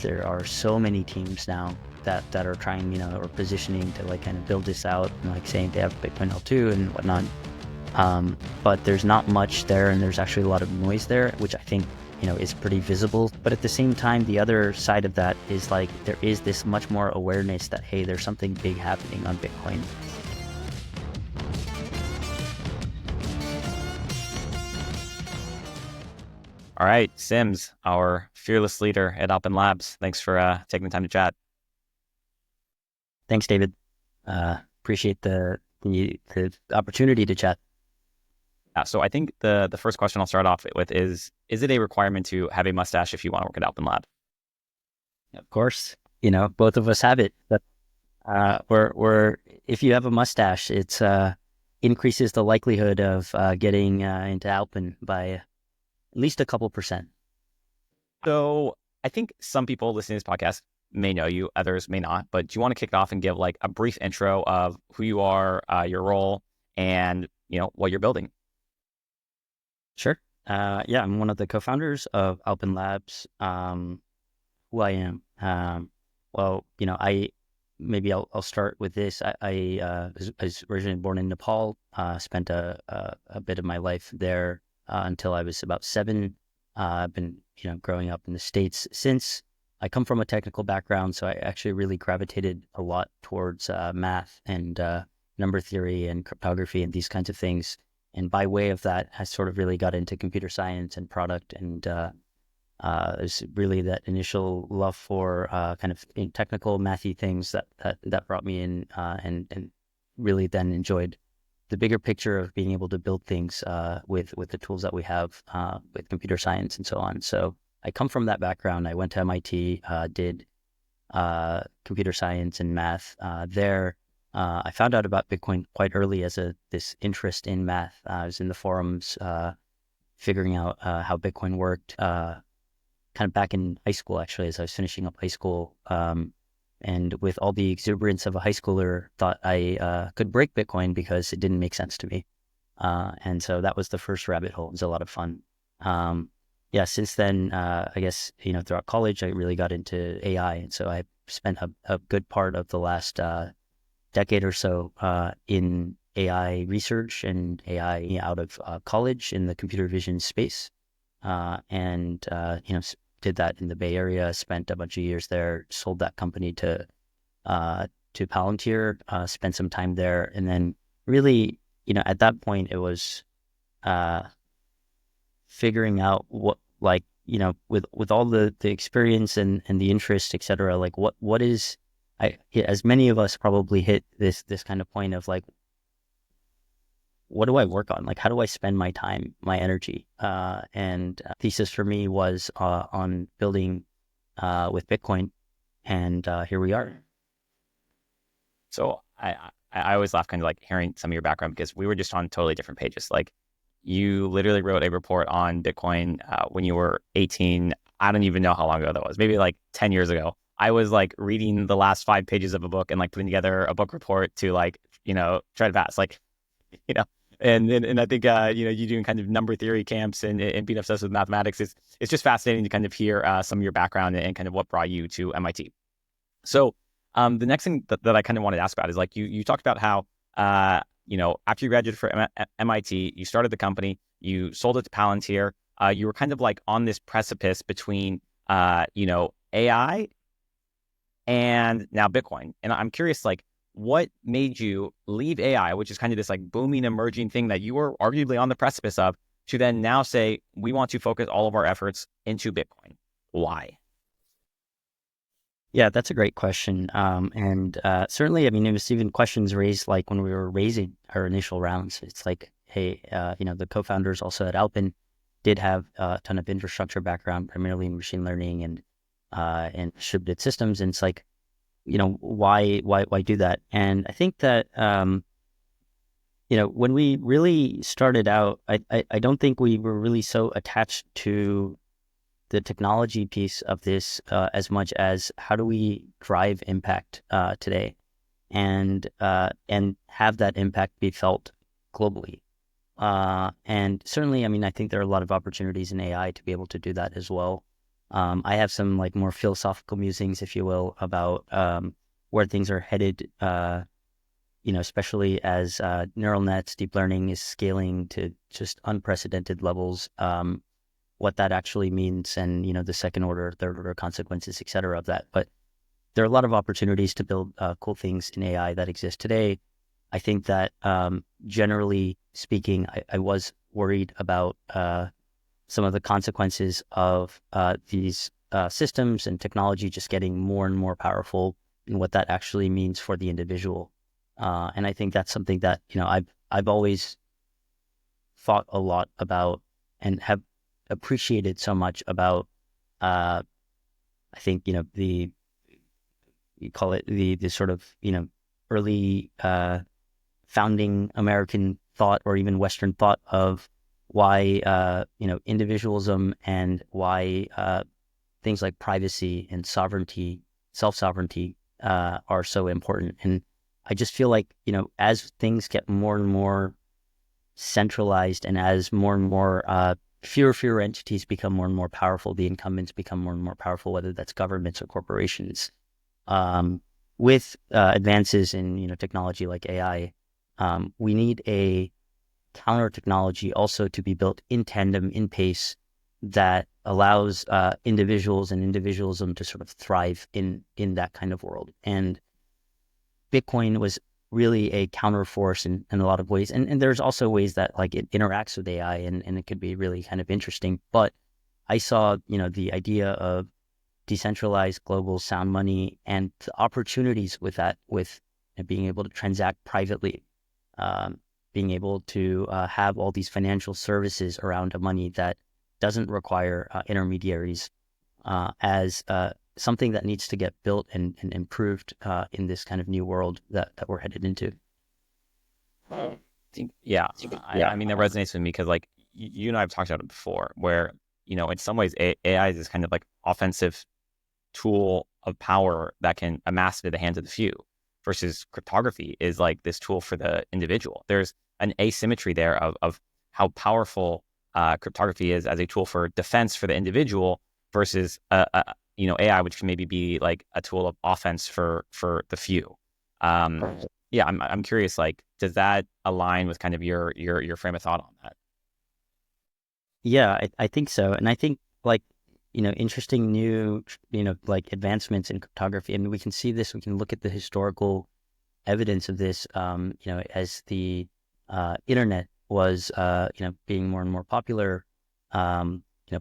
there are so many teams now that are trying, or positioning to like kind of build this out, and like saying they have Bitcoin L2 and whatnot. But there's not much there, and there's actually a lot of noise there, which I think, is pretty visible. But at the same time, the other side of that is like there is this much more awareness that, hey, there's something big happening on Bitcoin. All right, Sims, our fearless leader at Alpen Labs. Thanks for taking the time to chat. Thanks, David. Appreciate the opportunity to chat. So I think the first question I'll start off with is it a requirement to have a mustache if you want to work at Alpen Lab? Of course, both of us have it. But we're if you have a mustache, it's increases the likelihood of getting into Alpen by at least a couple percent. So I think some people listening to this podcast may know you, others may not. But do you want to kick it off and give like a brief intro of who you are, your role, and what you're building? Sure. Yeah, I'm one of the co-founders of Alpen Labs. Who I am. Well, I'll start with this. I was originally born in Nepal. Spent a bit of my life there until I was about 7. I've been growing up in the States since. I come from a technical background, so I actually really gravitated a lot towards math and number theory and cryptography and these kinds of things. And by way of that, I sort of really got into computer science and product, and there's really that initial love for kind of technical, mathy things that brought me in, and really then enjoyed the bigger picture of being able to build things with the tools that we have with computer science and so on. So I come from that background. I went to MIT, did computer science and math there. I found out about Bitcoin quite early as this interest in math. I was in the forums figuring out how Bitcoin worked, kind of back in high school, actually, as I was finishing up high school. And with all the exuberance of a high schooler, thought I could break Bitcoin because it didn't make sense to me. And so that was the first rabbit hole. It was a lot of fun. Since then, I guess, throughout college, I really got into AI. And so I spent a good part of the last decade or so in AI research and AI out of college in the computer vision space. Did that in the Bay Area, spent a bunch of years there, sold that company to Palantir, spent some time there. And then really, at that point, it was figuring out what, with all the experience and the interest, et cetera, like what is, as many of us probably hit this kind of point of like, what do I work on? Like, how do I spend my time, my energy? And thesis for me was on building with Bitcoin, and here we are. So I always laugh kind of like hearing some of your background, because we were just on totally different pages. Like, you literally wrote a report on Bitcoin when you were 18. I don't even know how long ago that was. Maybe like 10 years ago. I was like reading the last 5 pages of a book and like putting together a book report to like, try to pass. Like, and I think, you doing kind of number theory camps and being obsessed with mathematics it's just fascinating to kind of hear some of your background and kind of what brought you to MIT. So the next thing that I kind of wanted to ask about is like, you talked about how, after you graduated from MIT, you started the company, you sold it to Palantir. You were kind of like on this precipice between, AI and now Bitcoin. And I'm curious, like, what made you leave AI, which is kind of this like booming, emerging thing that you were arguably on the precipice of, to then now say, we want to focus all of our efforts into Bitcoin? Why? Yeah, that's a great question. And certainly, I mean, it was even questions raised like when we were raising our initial rounds. It's like, hey, the co-founders also at Alpen did have a ton of infrastructure background, primarily in machine learning and distributed systems. And it's like, why do that? And I think that, when we really started out, I don't think we were really so attached to the technology piece of this as much as how do we drive impact today and have that impact be felt globally. And certainly, I mean, I think there are a lot of opportunities in AI to be able to do that as well. I have some like more philosophical musings, if you will, about where things are headed. Especially as neural nets, deep learning is scaling to just unprecedented levels. What that actually means, and the second order, third order consequences, et cetera, of that. But there are a lot of opportunities to build cool things in AI that exist today. I think that generally speaking, I was worried about some of the consequences of these systems and technology just getting more and more powerful, and what that actually means for the individual. And I think that's something that I've always thought a lot about and have appreciated so much about. I think the you call it the sort of early founding American thought, or even Western thought, of why individualism, and why things like privacy and sovereignty, self-sovereignty, are so important. And I just feel like as things get more and more centralized, and as more and more fewer entities become more and more powerful, the incumbents become more and more powerful, whether that's governments or corporations. With advances in technology like AI, we need a counter technology also to be built in tandem, in pace, that allows individuals and individualism to sort of thrive in that kind of world. And Bitcoin was really a counter force in a lot of ways. And there's also ways that like it interacts with AI, and it could be really kind of interesting. But I saw, the idea of decentralized global sound money and the opportunities with that, with being able to transact privately, being able to have all these financial services around a money that doesn't require intermediaries, as something that needs to get built and improved in this kind of new world that we're headed into. Yeah, I mean that resonates with me because like you and I have talked about it before, where in some ways AI is this kind of like offensive tool of power that can amass into the hands of the few, versus cryptography is like this tool for the individual. There's an asymmetry there of how powerful cryptography is as a tool for defense for the individual, versus AI, which can maybe be like a tool of offense for the few. Yeah, I'm curious, like, does that align with kind of your frame of thought on that? Yeah, I think so. And I think like, interesting new, like advancements in cryptography. I mean, we can see this, we can look at the historical evidence of this, as the internet was, being more and more popular.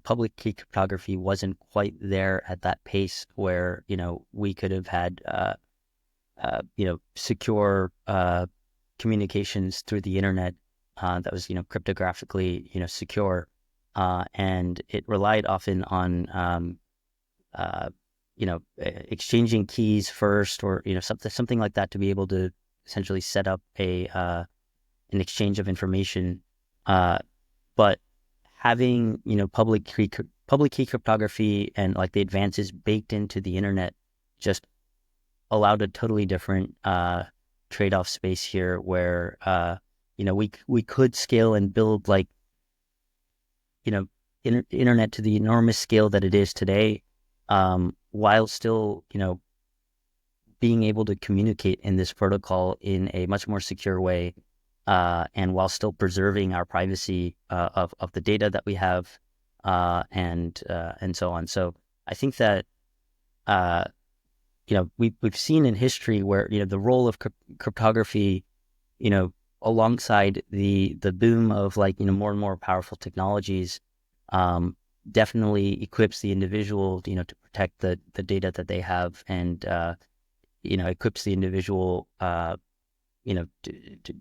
Public key cryptography wasn't quite there at that pace where, we could have had, secure communications through the internet that was, cryptographically, secure. And it relied often on, exchanging keys first, or, something like that, to be able to essentially set up an exchange of information. But having, public key cryptography and like the advances baked into the internet just allowed a totally different trade-off space here, where we could scale and build like internet to the enormous scale that it is today, while still being able to communicate in this protocol in a much more secure way, and while still preserving our privacy of the data that we have, and so on. So I think that we've seen in history where the role of cryptography, alongside the boom of like more and more powerful technologies, definitely equips the individual to protect the data that they have, and equips the individual to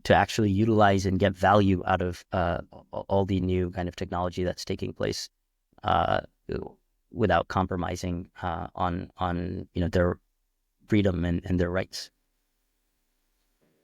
actually utilize and get value out of all the new kind of technology that's taking place, without compromising on their freedom and their rights.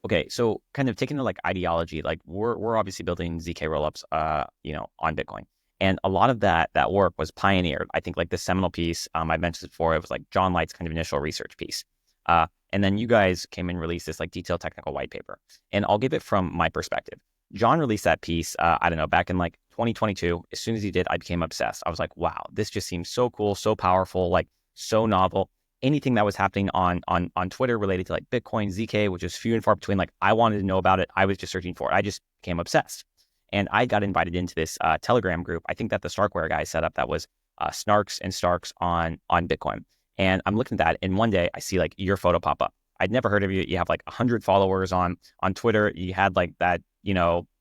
Okay, so kind of taking the like ideology, like we're obviously building ZK rollups, on Bitcoin, and a lot of that work was pioneered. I think like the seminal piece, I mentioned before, it was like John Light's kind of initial research piece, and then you guys came and released this like detailed technical white paper. And I'll give it from my perspective. John released that piece, I don't know, back in like 2022. As soon as he did, I became obsessed. I was like, wow, this just seems so cool, so powerful, like so novel. Anything that was happening on Twitter related to like Bitcoin, ZK, which is few and far between, like I wanted to know about it. I was just searching for it. I just became obsessed. And I got invited into this Telegram group. I think that the Starkware guy set up that was Snarks and Starks on Bitcoin. And I'm looking at that, and one day I see like your photo pop up. I'd never heard of you. You have like 100 followers on Twitter. You had like that,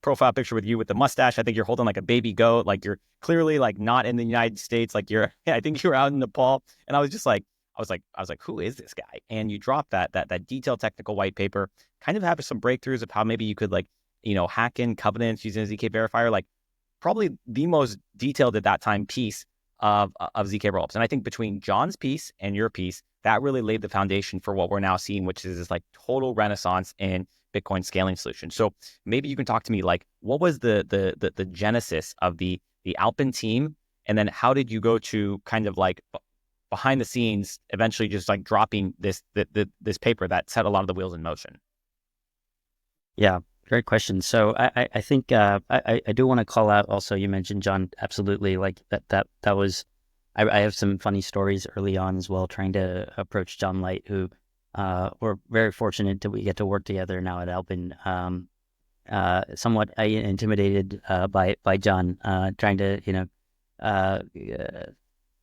profile picture with you with the mustache. I think you're holding like a baby goat. Like you're clearly like not in the United States. Like I think you're out in Nepal. And I was just like, who is this guy? And you dropped that detailed technical white paper, kind of have some breakthroughs of how maybe you could like, hack in covenants using a ZK verifier, like probably the most detailed at that time piece of ZK rollups. And I think between John's piece and your piece, that really laid the foundation for what we're now seeing, which is this like total renaissance in Bitcoin scaling solution. So maybe you can talk to me, like, what was the genesis of the Alpen team, and then how did you go to kind of like behind the scenes, eventually just like dropping this paper that set a lot of the wheels in motion? Yeah, great question. So I think I do want to call out also, you mentioned John, absolutely, like that was, I have some funny stories early on as well, trying to approach John Light, who we're very fortunate that we get to work together now at Alpen. Somewhat intimidated by John, trying to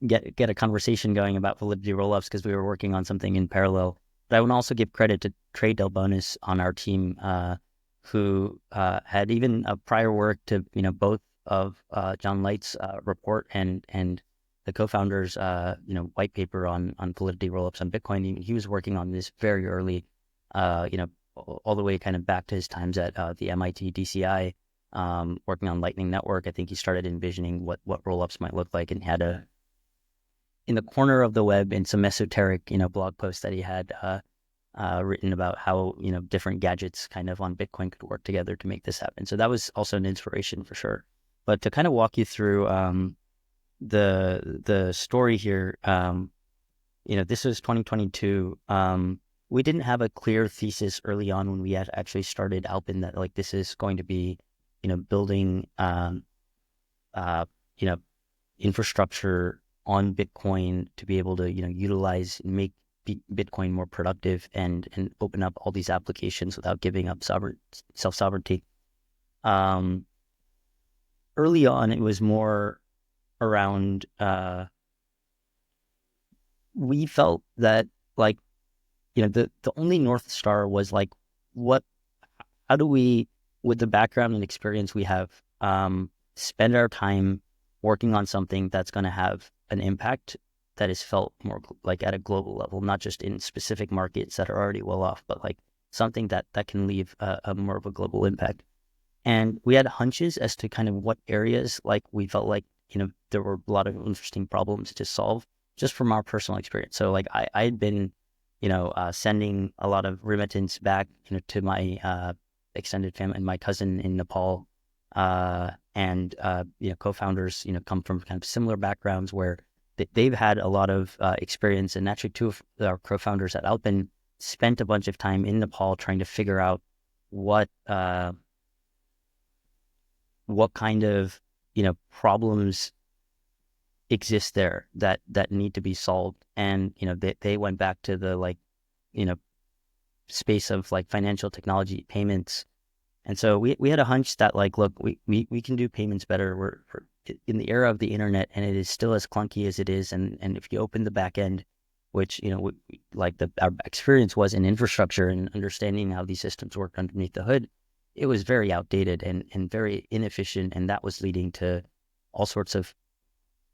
get a conversation going about validity rollups, because we were working on something in parallel. But I would also give credit to Trey Delbonis on our team, who had even a prior work to both of John Light's report and the co-founders white paper on validity rollups on Bitcoin. He was working on this very early, all the way kind of back to his times at the MIT DCI, working on Lightning Network. I think he started envisioning what rollups might look like, and had in the corner of the web, in some esoteric blog post that he had written about how different gadgets kind of on Bitcoin could work together to make this happen. So that was also an inspiration for sure. But to kind of walk you through the story here, this was 2022. We didn't have a clear thesis early on when we had actually started Alpen that like this is going to be building infrastructure on Bitcoin to be able to utilize and make Bitcoin more productive and open up all these applications without giving up self-sovereignty. Early on, it was more around, we felt that like, the only North Star was like, how do we, with the background and experience we have, spend our time working on something that's going to have an impact that is felt more like at a global level, not just in specific markets that are already well off, but like something that can leave a more of a global impact. And we had hunches as to kind of what areas like we felt like, there were a lot of interesting problems to solve just from our personal experience. So like I had been, sending a lot of remittance back, to my extended family and my cousin in Nepal. And co-founders, come from kind of similar backgrounds where they've had a lot of experience. And actually, two of our co-founders at Alpen spent a bunch of time in Nepal trying to figure out what kind of problems exist there that need to be solved. And they went back to the space of like financial technology, payments. And so we had a hunch that like, look, we can do payments better. We're in the era of the internet, and it is still as clunky as it is. And if you open the back end, which our experience was in infrastructure and understanding how these systems work underneath the hood, it was very outdated and very inefficient, and that was leading to all sorts of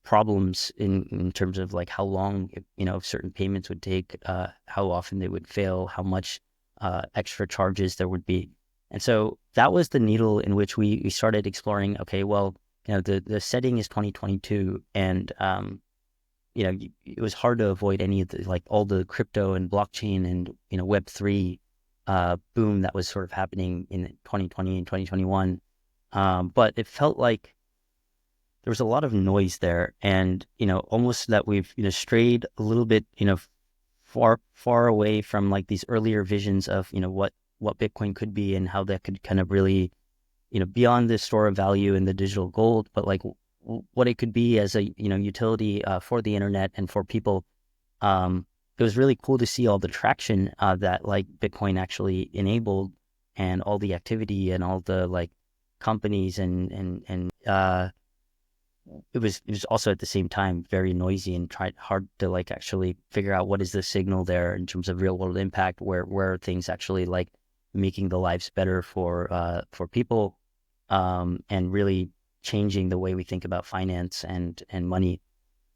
problems in terms of like how long certain payments would take, how often they would fail, how much extra charges there would be. And so that was the needle in which we started exploring. Okay, well, the setting is 2022, and it was hard to avoid any of the like all the crypto and blockchain and Web3 boom that was sort of happening in 2020 and 2021. But it felt like there was a lot of noise there, and almost that we've strayed a little bit far away from like these earlier visions of what Bitcoin could be and how that could kind of really beyond the store of value and the digital gold, but like what it could be as a, utility for the internet and for people. It was really cool to see all the traction that like Bitcoin actually enabled, and all the activity and all the like companies, and it was also at the same time very noisy and hard to like actually figure out what is the signal there in terms of real world impact, where are things actually like making the lives better for people, and really changing the way we think about finance and money.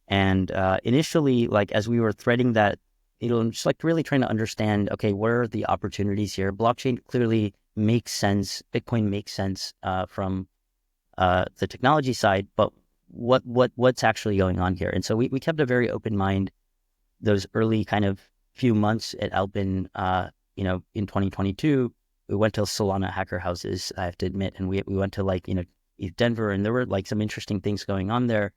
And initially, like as we were threading that, just like really trying to understand, okay, what are the opportunities here? Blockchain clearly makes sense. Bitcoin makes sense from the technology side, but what's actually going on here? And so we kept a very open mind those early kind of few months at Alpen. In 2022, we went to Solana hacker houses, I have to admit, and we went to like Denver, and there were like some interesting things going on there.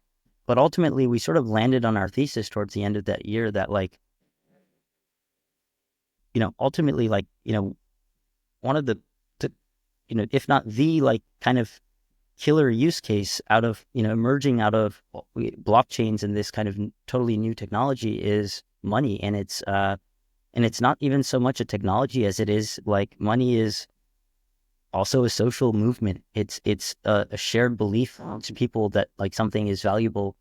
But ultimately, we sort of landed on our thesis towards the end of that year that like, ultimately, like, one of the if not the like kind of killer use case out of, emerging out of blockchains and this kind of totally new technology is money. And it's not even so much a technology as it is like money is also a social movement. It's a shared belief to people that like something is valuable.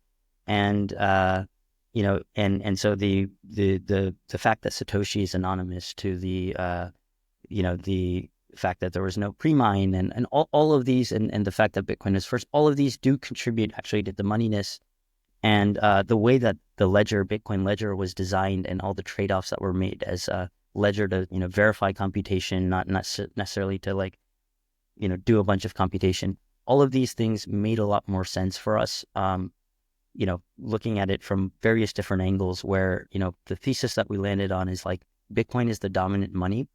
And and so the fact that Satoshi is anonymous, to the fact that there was no pre-mine, and all of these, and the fact that Bitcoin is first, all of these do contribute actually to the moneyness. And the way that the Bitcoin ledger was designed, and all the trade-offs that were made as a ledger to, verify computation, not necessarily to like, do a bunch of computation. All of these things made a lot more sense for us, looking at it from various different angles, where, the thesis that we landed on is like Bitcoin is the dominant money.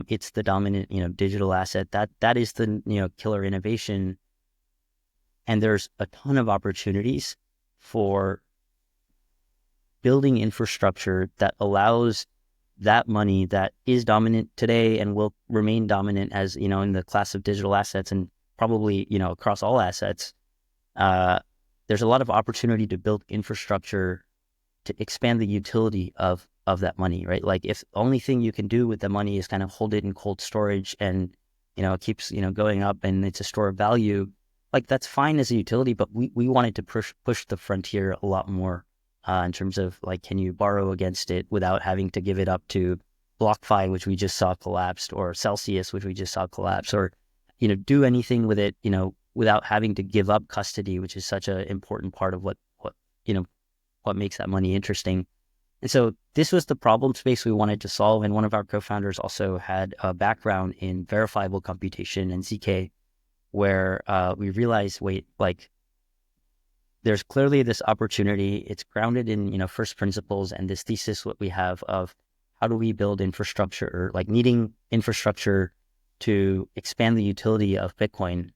It's the dominant, digital asset. That is the, killer innovation. And there's a ton of opportunities for building infrastructure that allows that money that is dominant today and will remain dominant as, in the class of digital assets, and probably, across all assets. There's a lot of opportunity to build infrastructure to expand the utility of that money, right? Like if the only thing you can do with the money is kind of hold it in cold storage, and, it keeps, going up, and it's a store of value, like that's fine as a utility, but we wanted to push the frontier a lot more in terms of like, can you borrow against it without having to give it up to BlockFi, which we just saw collapsed, or Celsius, which we just saw collapse, or, do anything with it, without having to give up custody, which is such an important part of what makes that money interesting. And so this was the problem space we wanted to solve. And one of our co-founders also had a background in verifiable computation and ZK, where we realized, wait, like there's clearly this opportunity. It's grounded in, first principles, and this thesis what we have of how do we build infrastructure, or like needing infrastructure to expand the utility of Bitcoin,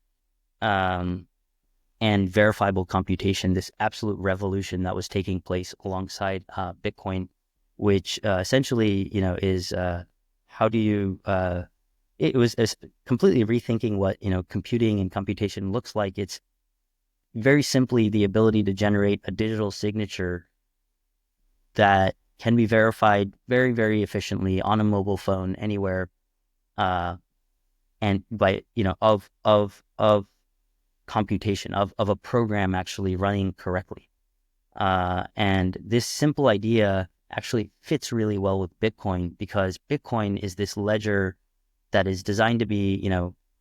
and verifiable computation, this absolute revolution that was taking place alongside Bitcoin, which essentially, is how do you, it was completely rethinking what, computing and computation looks like. It's very simply the ability to generate a digital signature that can be verified very, very efficiently on a mobile phone anywhere, and by, of computation, of a program actually running correctly. And this simple idea actually fits really well with Bitcoin, because Bitcoin is this ledger that is designed to be,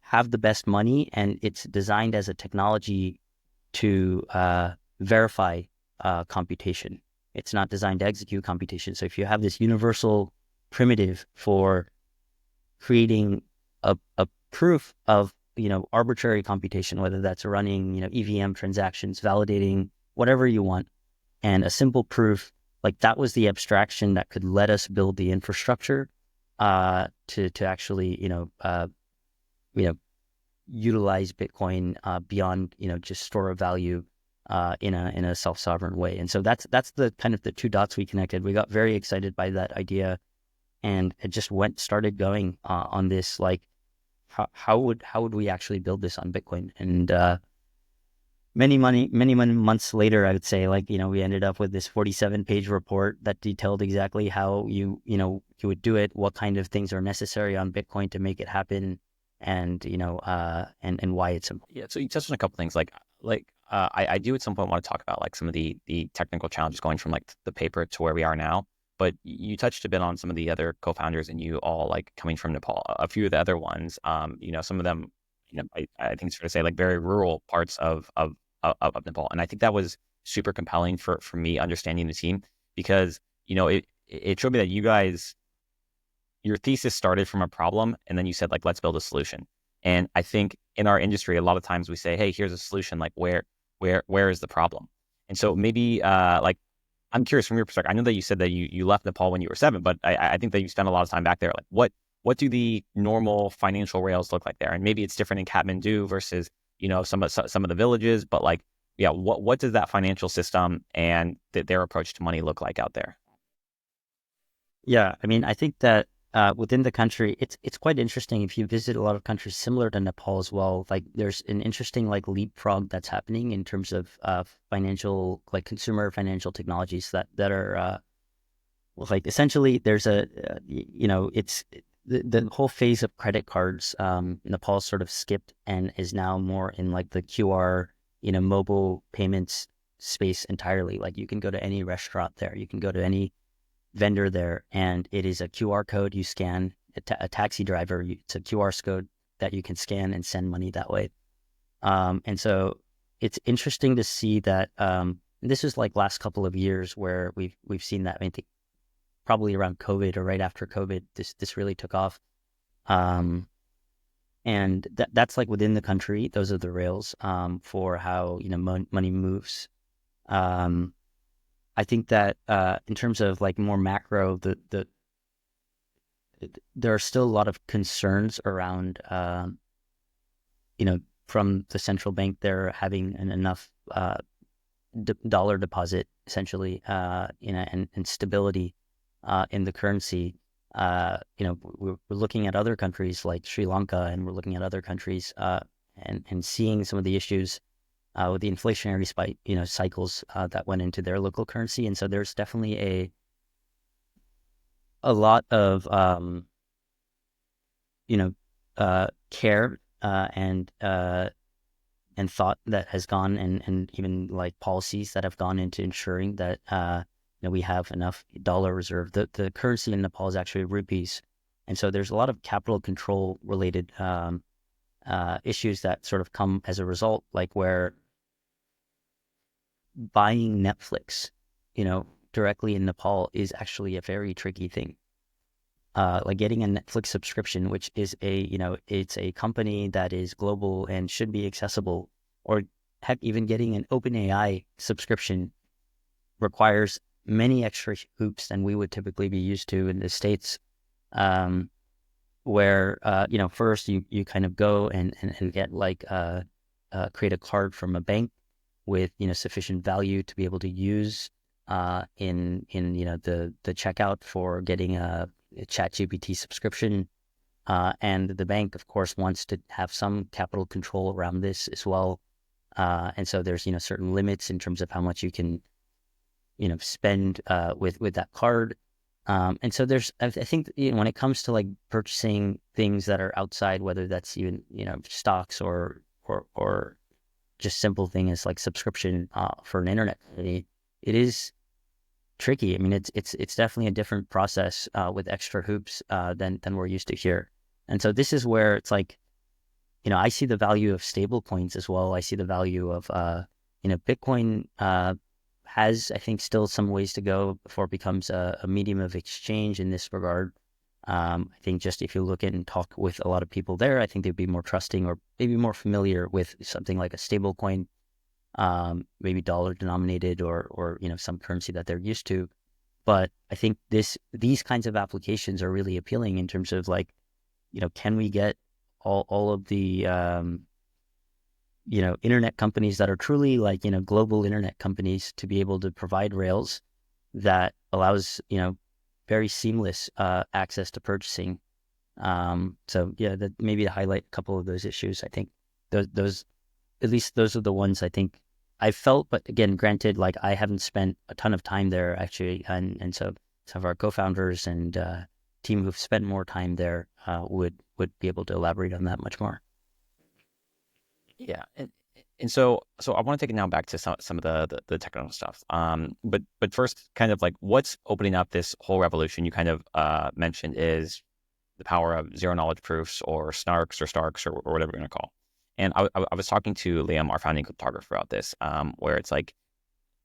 have the best money, and it's designed as a technology to verify computation. It's not designed to execute computation. So if you have this universal primitive for creating a proof of, arbitrary computation, whether that's running, EVM transactions, validating whatever you want, and a simple proof, like that was the abstraction that could let us build the infrastructure to actually, utilize Bitcoin beyond, just store of value in a self-sovereign way. And so that's the kind of the two dots we connected. We got very excited by that idea, and it just started going on this like how would we actually build this on Bitcoin? And many months later, I would say, like, we ended up with this 47-page report that detailed exactly how you would do it, what kind of things are necessary on Bitcoin to make it happen, and and why it's important. Yeah, so you touched on a couple things, I do at some point want to talk about like some of the technical challenges going from like the paper to where we are now. But you touched a bit on some of the other co-founders and you all like coming from Nepal. A few of the other ones, some of them, I think it's fair to say like very rural parts of Nepal, and I think that was super compelling for me understanding the team because it showed me that you guys, your thesis started from a problem and then you said like, let's build a solution. And I think in our industry, a lot of times we say, hey, here's a solution. Like where is the problem? And so maybe like, I'm curious from your perspective. I know that you said that you left Nepal when you were 7, but I think that you spent a lot of time back there. Like what do the normal financial rails look like there? And maybe it's different in Kathmandu versus, some of the villages, but like, yeah, what does that financial system and their approach to money look like out there? Yeah, I mean, I think that within the country, it's quite interesting. If you visit a lot of countries similar to Nepal as well, like there's an interesting like leapfrog that's happening in terms of financial, like consumer financial technologies that are like essentially there's it's the whole phase of credit cards. Nepal sort of skipped and is now more in like the QR, mobile payments space entirely. Like you can go to any restaurant there, you can go to any vendor there, and it is a QR code you scan. A taxi driver, it's a QR code that you can scan and send money that way. And so it's interesting to see that this is like last couple of years where we've seen that. I think probably around COVID or right after COVID, this really took off. And that's like within the country. Those are the rails for how money moves. Um, I think that in terms of like more macro, there are still a lot of concerns around, from the central bank. They're having enough dollar deposit essentially, and stability in the currency. We're looking at other countries like Sri Lanka, and we're looking at other countries and seeing some of the issues with the inflationary spike, cycles that went into their local currency. And so there's definitely a lot of care and thought that has gone, and even like policies that have gone into ensuring that we have enough dollar reserve. The currency in Nepal is actually rupees, and so there's a lot of capital control related issues that sort of come as a result, like where buying Netflix, directly in Nepal is actually a very tricky thing. Like getting a Netflix subscription, which is it's a company that is global and should be accessible, or heck, even getting an OpenAI subscription requires many extra hoops than we would typically be used to in the States. Where first you kind of go and get like create a card from a bank with sufficient value to be able to use in the checkout for getting a ChatGPT subscription, and the bank of course wants to have some capital control around this as well, and so there's certain limits in terms of how much you can spend with that card. And so I think when it comes to like purchasing things that are outside, whether that's even stocks or just simple thing as like subscription for an internet company, it is tricky. I mean, it's definitely a different process with extra hoops than we're used to here. And so this is where it's like, I see the value of stable coins as well. I see the value of Bitcoin has, I think, still some ways to go before it becomes a medium of exchange in this regard. I think just if you look at and talk with a lot of people there, I think they'd be more trusting or maybe more familiar with something like a stable coin, maybe dollar denominated or some currency that they're used to. But I think these kinds of applications are really appealing in terms of like, can we get all of the internet companies that are truly like global internet companies to be able to provide rails that allows very seamless access to purchasing, So yeah, that maybe to highlight a couple of those issues, I think those at least those are the ones I think I felt. But again, granted, like I haven't spent a ton of time there actually, and so some of our co-founders and team who've spent more time there would be able to elaborate on that much more. Yeah, and so I want to take it now back to some of the technical stuff. But first, kind of like what's opening up this whole revolution you kind of mentioned is the power of zero knowledge proofs or snarks or starks or whatever you're going to call. And I was talking to Liam, our founding cryptographer, about this, where it's like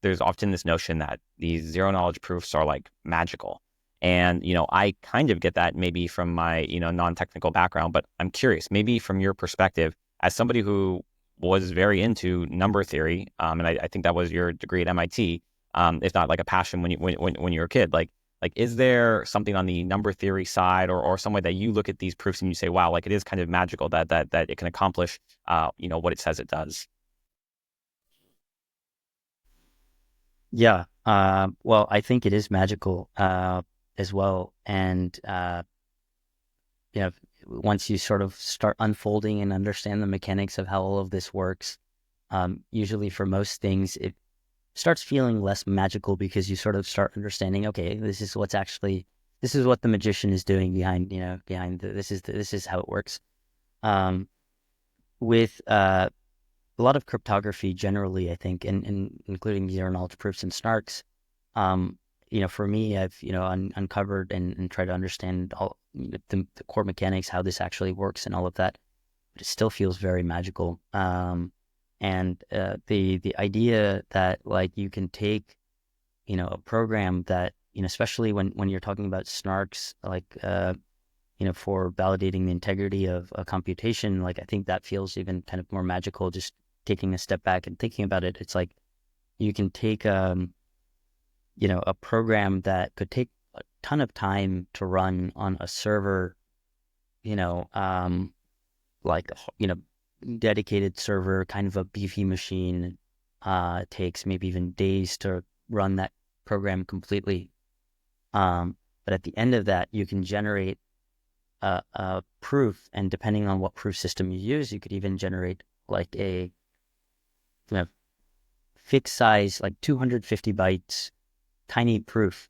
there's often this notion that these zero knowledge proofs are like magical. And, I kind of get that maybe from my, non-technical background, but I'm curious, maybe from your perspective, as somebody who was very into number theory, and I think that was your degree at MIT, if not like a passion when you were a kid, like, is there something on the number theory side or some way that you look at these proofs and you say, wow, like it is kind of magical that it can accomplish, what it says it does? Yeah. Well, I think it is magical as well, and you know, once you sort of start unfolding and understand the mechanics of how all of this works, usually for most things, it starts feeling less magical because you sort of start understanding, okay, this is what the magician is doing this is how it works. Um, with a lot of cryptography generally, I think, and including zero knowledge proofs and snarks, for me, I've, uncovered and tried to understand all the core mechanics, how this actually works and all of that, but it still feels very magical. And the idea that like you can take, a program that, especially when you're talking about snarks, like, for validating the integrity of a computation, like I think that feels even kind of more magical, just taking a step back and thinking about it. It's like you can take, a program that could take a ton of time to run on a server, you know, um, like, dedicated server, kind of a beefy machine, takes maybe even days to run that program completely. But at the end of that, you can generate a proof, and depending on what proof system you use, you could even generate like a, you know, fixed size, like 250 bytes, tiny proof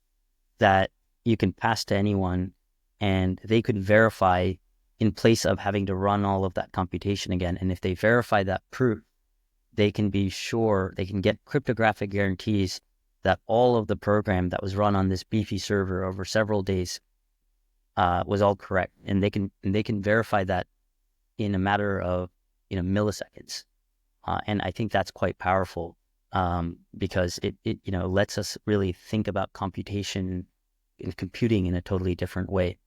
that you can pass to anyone, and they could verify in place of having to run all of that computation again. And if they verify that proof, they can be sure, they can get cryptographic guarantees that all of the program that was run on this beefy server over several days was all correct, and they can verify that in a matter of, milliseconds. And I think that's quite powerful, because it lets us really think about computation and computing in a totally different way.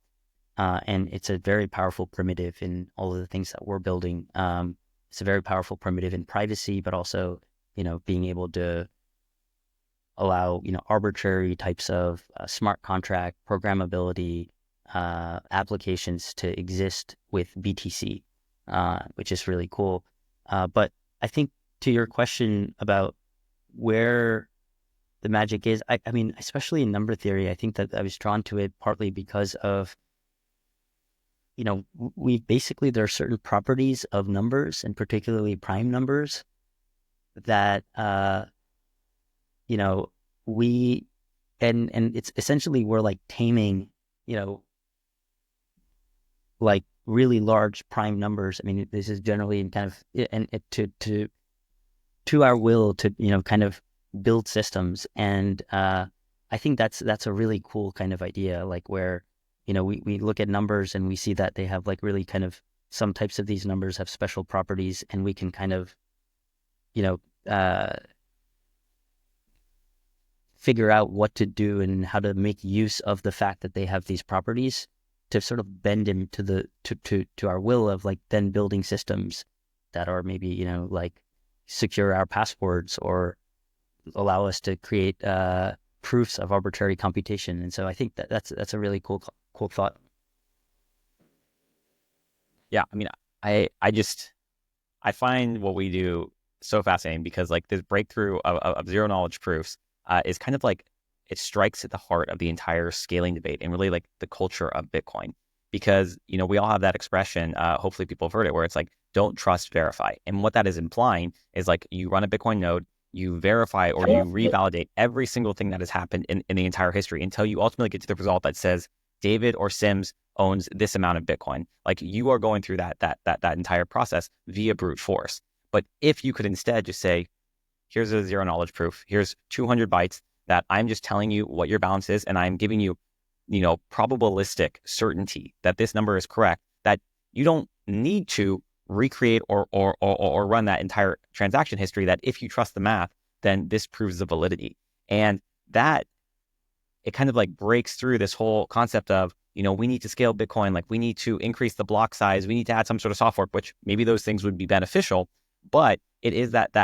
And it's a very powerful primitive in all of the things that we're building. It's a very powerful primitive in privacy, but also, being able to allow, arbitrary types of smart contract programmability applications to exist with BTC, which is really cool. But I think to your question about where the magic is, I mean, especially in number theory, I think that I was drawn to it partly because of, we basically, there are certain properties of numbers, and particularly prime numbers, that, you know, we, and it's essentially, we're like taming, you know, like really large prime numbers. I mean, this is generally in kind of, and it, to our will to, kind of build systems. And I think that's a really cool kind of idea, like where, we look at numbers and we see that they have like really kind of, some types of these numbers have special properties, and we can kind of, you know, uh, figure out what to do and how to make use of the fact that they have these properties to sort of bend them to to our will of like then building systems that are maybe, like secure our passwords or allow us to create proofs of arbitrary computation. And so I think that that's a really cool thought. Yeah, I mean, I find what we do so fascinating because like this breakthrough of zero knowledge proofs is kind of like it strikes at the heart of the entire scaling debate and really like the culture of Bitcoin. because, we all have that expression. Hopefully people have heard it, where it's like, don't trust, verify. And what that is implying is like, you run a Bitcoin node, you verify or you revalidate every single thing that has happened in the entire history until you ultimately get to the result that says David or Sims owns this amount of Bitcoin. Like, you are going through that entire process via brute force. But if you could instead just say, here's a zero knowledge proof, here's 200 bytes that I'm just telling you what your balance is, and I'm giving you, probabilistic certainty that this number is correct, that you don't need to recreate or run that entire transaction history, that if you trust the math, then this proves the validity. And that, it kind of like breaks through this whole concept of, we need to scale Bitcoin, like we need to increase the block size, we need to add some sort of software, which maybe those things would be beneficial, but it is that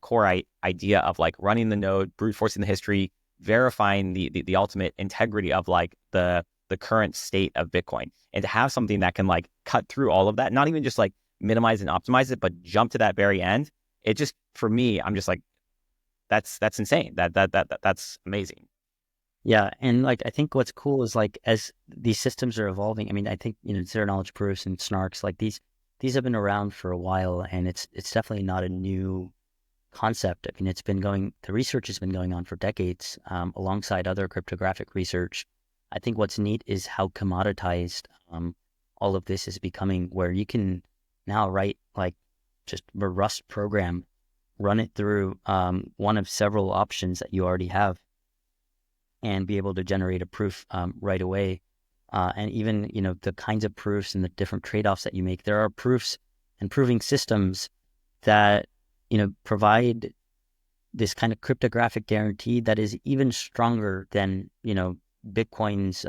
core idea of like running the node, brute forcing the history, verifying the ultimate integrity of like the current state of Bitcoin, and to have something that can like cut through all of that, not even just like minimize and optimize it, but jump to that very end. It just, for me, I'm just like, that's insane. That's amazing. Yeah, and like I think what's cool is like as these systems are evolving. I mean, I think zero knowledge proofs and snarks like these have been around for a while, and it's definitely not a new concept. I mean, the research has been going on for decades, alongside other cryptographic research. I think what's neat is how commoditized all of this is becoming, where you can now write like just a Rust program, run it through one of several options that you already have, and be able to generate a proof right away. And even, the kinds of proofs and the different trade-offs that you make, there are proofs and proving systems that, provide this kind of cryptographic guarantee that is even stronger than, Bitcoin's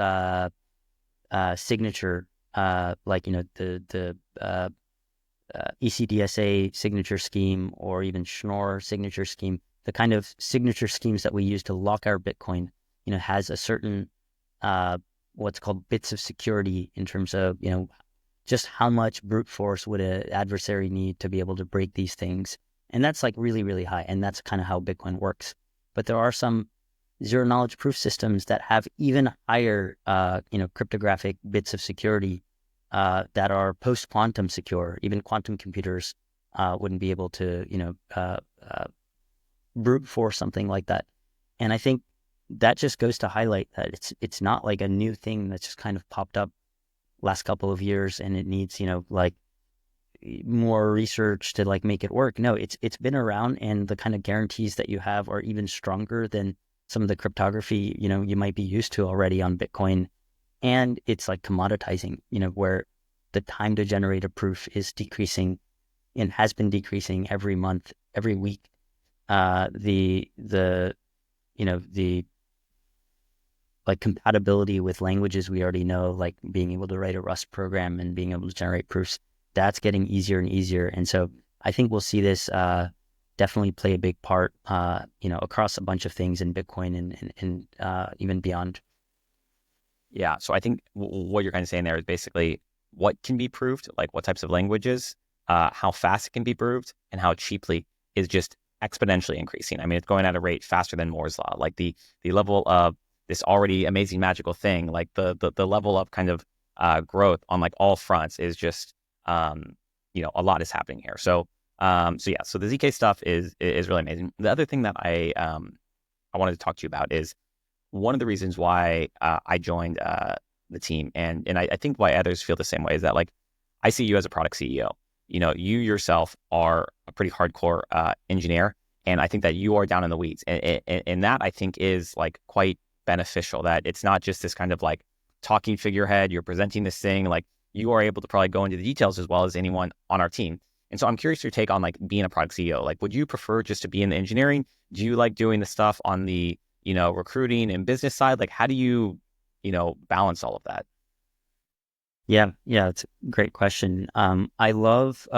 signature, like, the ECDSA signature scheme, or even Schnorr signature scheme. The kind of signature schemes that we use to lock our Bitcoin, has a certain what's called bits of security, in terms of, just how much brute force would an adversary need to be able to break these things. And that's like really, really high. And that's kind of how Bitcoin works. But there are some zero knowledge proof systems that have even higher, cryptographic bits of security that are post-quantum secure. Even quantum computers wouldn't be able to, brute force something like that. And I think that just goes to highlight that it's not like a new thing that's just kind of popped up last couple of years, and it needs, like more research to like make it work. No, it's been around, and the kind of guarantees that you have are even stronger than some of the cryptography, you might be used to already on Bitcoin. And it's like commoditizing, where the time to generate a proof is decreasing and has been decreasing every month, every week. The like compatibility with languages we already know, like being able to write a Rust program and being able to generate proofs, that's getting easier and easier. And so I think we'll see this definitely play a big part, across a bunch of things in Bitcoin and even beyond. Yeah. So I think what you're kind of saying there is basically what can be proved, like what types of languages, how fast it can be proved, and how cheaply is just exponentially increasing. I mean, it's going at a rate faster than Moore's law. Like the level of this already amazing magical thing, like the level of kind of growth on like all fronts is just a lot is happening here. So yeah, so the ZK stuff is really amazing. The other thing that I wanted to talk to you about is one of the reasons why I joined the team, and I think why others feel the same way, is that like I see you as a product CEO. You yourself are a pretty hardcore engineer, and I think that you are down in the weeds, and that I think is like quite beneficial. That it's not just this kind of like talking figurehead. You're presenting this thing, like you are able to probably go into the details as well as anyone on our team. And so I'm curious your take on like being a product CEO. Like, would you prefer just to be in the engineering? Do you like doing the stuff on the recruiting and business side? Like, how do you balance all of that? Yeah, it's a great question. I love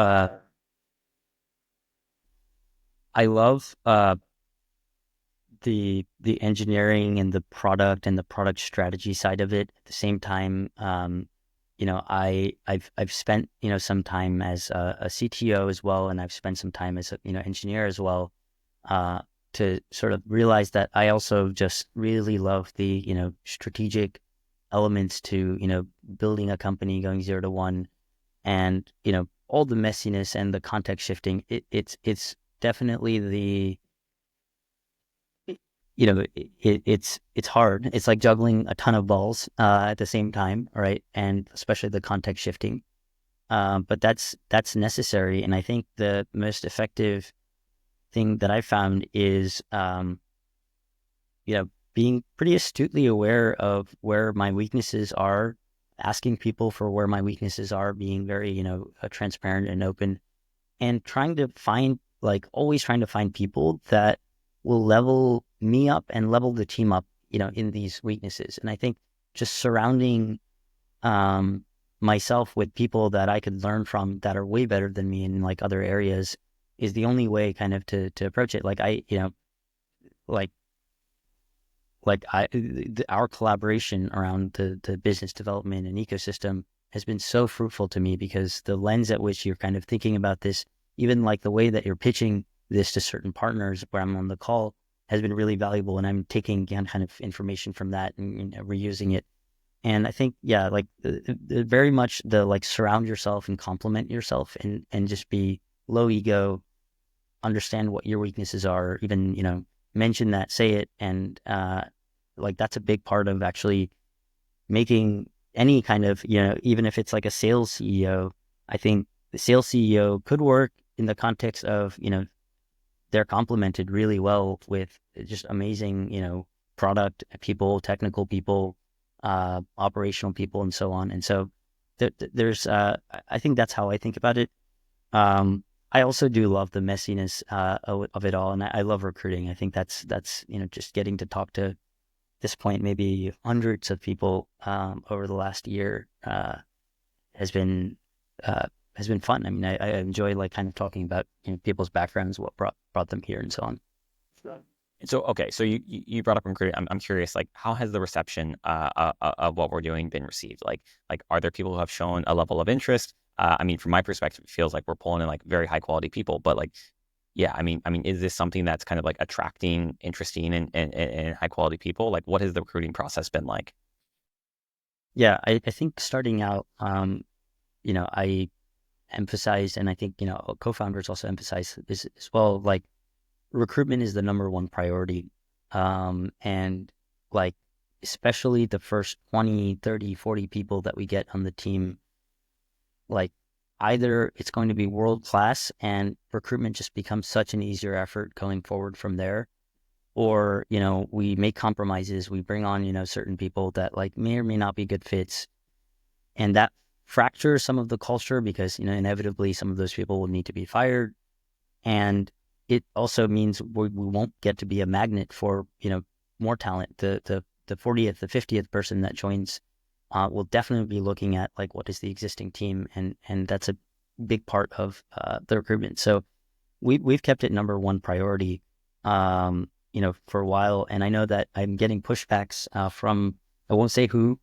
the engineering and the product strategy side of it. At the same time, I've spent some time as a CTO as well, and I've spent some time as a engineer as well, to sort of realize that I also just really love the strategic elements to, building a company, going 0 to 1, and, all the messiness and the context shifting. It's definitely it's hard. It's like juggling a ton of balls at the same time, right? And especially the context shifting. But that's necessary. And I think the most effective thing that I found is, being pretty astutely aware of where my weaknesses are, asking people for where my weaknesses are, being very, transparent and open, and trying to find, always trying to find people that will level me up and level the team up, in these weaknesses. And I think just surrounding myself with people that I could learn from that are way better than me in like other areas is the only way kind of to approach it. Like I, like our collaboration around the business development and ecosystem has been so fruitful to me, because the lens at which you're kind of thinking about this, even like the way that you're pitching this to certain partners where I'm on the call, has been really valuable. And I'm taking again kind of information from that and reusing it. And I think, yeah, like very much the like surround yourself and compliment yourself, and just be low ego, understand what your weaknesses are, even, mention that, say it. And like that's a big part of actually making any kind of, even if it's like a sales CEO, I think the sales CEO could work in the context of, they're complemented really well with just amazing, product people, technical people, operational people, and so on. And so there's, I think that's how I think about it. I also do love the messiness of it all, and I love recruiting. I think that's just getting to talk to this point maybe hundreds of people over the last year has been fun. I mean, I enjoy like kind of talking about people's backgrounds, what brought them here, and so on. So, okay, so you brought up recruiting. I'm curious, like, how has the reception of what we're doing been received? Like, are there people who have shown a level of interest? I mean, from my perspective, it feels like we're pulling in like very high quality people, but like, yeah, I mean, is this something that's kind of like attracting, interesting, and high quality people? Like, what has the recruiting process been like? Yeah, I think starting out, I emphasized, and I think, co-founders also emphasize this as well, like recruitment is the number one priority. And like, especially the first 20, 30, 40 people that we get on the team, like either it's going to be world class and recruitment just becomes such an easier effort going forward from there, or, we make compromises, we bring on, certain people that like may or may not be good fits, and that fractures some of the culture because, inevitably some of those people will need to be fired. And it also means we won't get to be a magnet for, more talent. The 40th, the 50th person that joins will definitely be looking at like what is the existing team, and that's a big part of the recruitment. So we've kept it number one priority, for a while. And I know that I'm getting pushbacks from, I won't say who,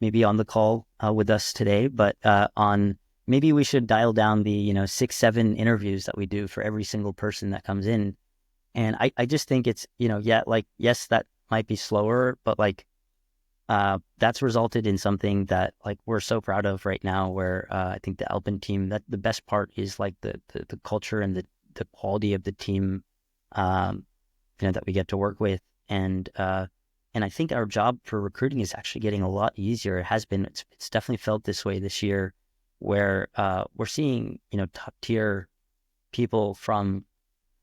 maybe on the call with us today, but on maybe we should dial down the, 6, 7 interviews that we do for every single person that comes in. And I just think it's, yeah, like, yes, that might be slower, but like, that's resulted in something that like we're so proud of right now, where I think the Alpen team, that the best part is like the culture and the quality of the team, that we get to work with. And I think our job for recruiting is actually getting a lot easier. It has been, it's definitely felt this way this year, where we're seeing, top tier people from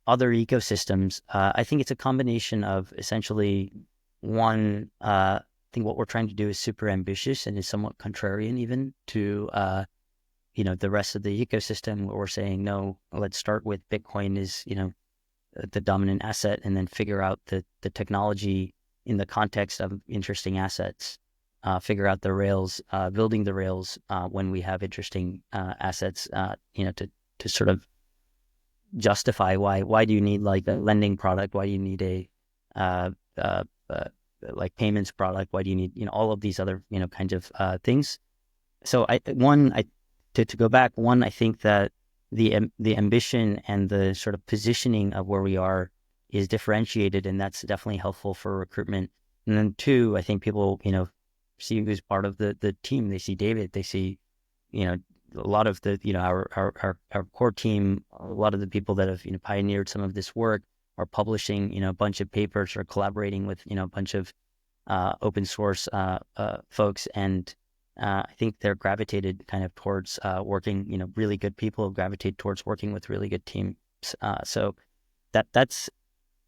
other ecosystems. I think it's a combination of essentially one, I think what we're trying to do is super ambitious and is somewhat contrarian even to, the rest of the ecosystem, where we're saying, no, let's start with Bitcoin is, the dominant asset, and then figure out the technology in the context of interesting assets, figure out the rails, building the rails when we have interesting assets, to sort of justify why do you need like a lending product? Why do you need a uh, uh, uh, like payments product? Why do you need, all of these other, kinds of things? So to go back, I think that the ambition and the sort of positioning of where we are is differentiated, and that's definitely helpful for recruitment. And then two, I think people, see who's part of the team. They see David. They see, you know, a lot of the, our core team. A lot of the people that have pioneered some of this work are publishing a bunch of papers or collaborating with a bunch of open source folks, and I think they're gravitated kind of towards working. Really good people gravitate towards working with really good teams. So that's